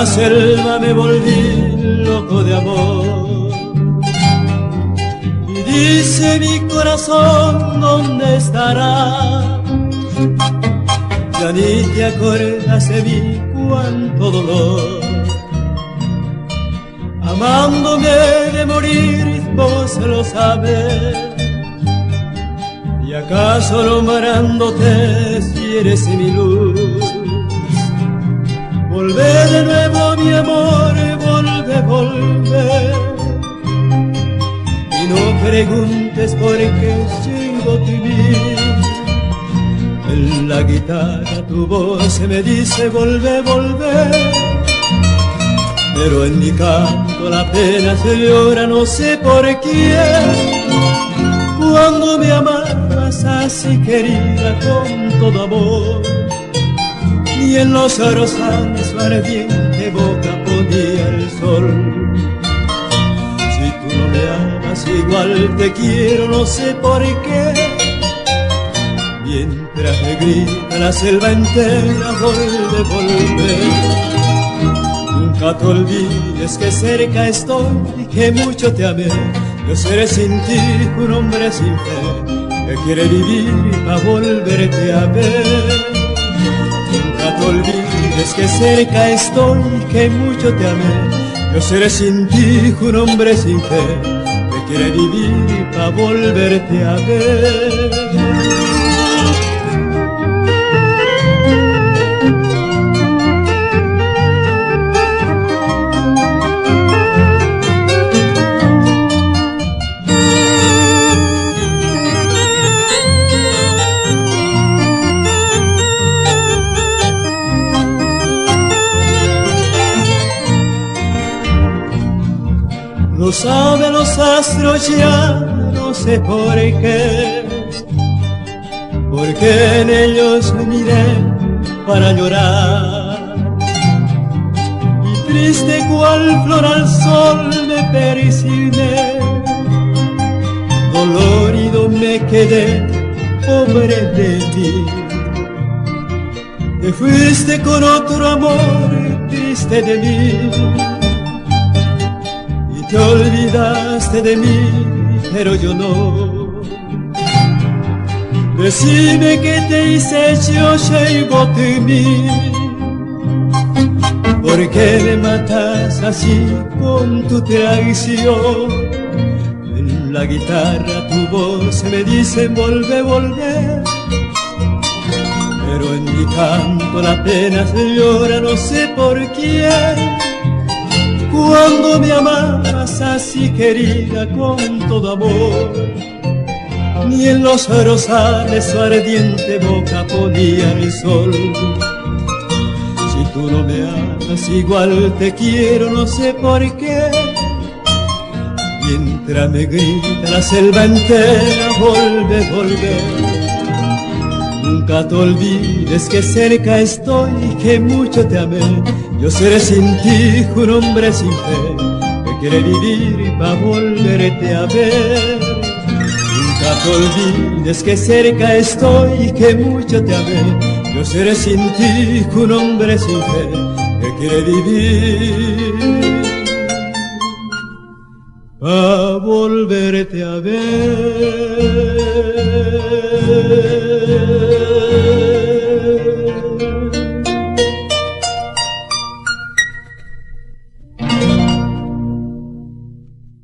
la selva me volví loco de amor. Y dice mi corazón, ¿dónde estará? Ya ni te acuerdas de mí, cuánto dolor. Amándome de morir, vos lo sabes. ¿Y acaso nombrándote si eres mi luz? Volvé de nuevo mi amor, volvé. Y no preguntes por qué llego a ti. En la guitarra tu voz me dice volvé. Pero en mi canto la pena se llora, no sé por quién. Cuando me amabas así querida con todo amor, y en los rosales su ardiente boca ponía el sol. Si tú no me amas igual te quiero, no sé por qué. Mientras me grita la selva entera, volvé. Nunca te olvides que cerca estoy y que mucho te amé. Yo seré sin ti un hombre sin fe, que quiere vivir para volverte a ver. Nunca te olvides que cerca estoy y que mucho te amé. Yo seré sin ti un hombre sin fe, que quiere vivir para volverte a ver. Lo saben los astros ya, no sé por qué, porque en ellos miré para llorar. Y triste cual flor al sol me persigné, dolorido me quedé, pobre de mí. Te fuiste con otro amor, triste de mí. Te olvidaste de mí, pero yo no. Decime que te hice yo, llevo de mí. ¿Por qué me matas así con tu traición? En la guitarra tu voz me dice volvé. Pero en mi canto la pena se llora, no sé por quién. Cuando me amabas así querida con todo amor, ni en los rosales su ardiente boca ponía el sol. Si tú no me amas igual te quiero, no sé por qué. Mientras me grita la selva entera, volvé. Nunca te olvides que cerca estoy y que mucho te amé. Yo seré sin ti un hombre sin fe, que quiere vivir para volverte a ver. Nunca te olvides que cerca estoy y que mucho te amé. Yo seré sin ti un hombre sin fe, que quiere vivir para volverte a ver.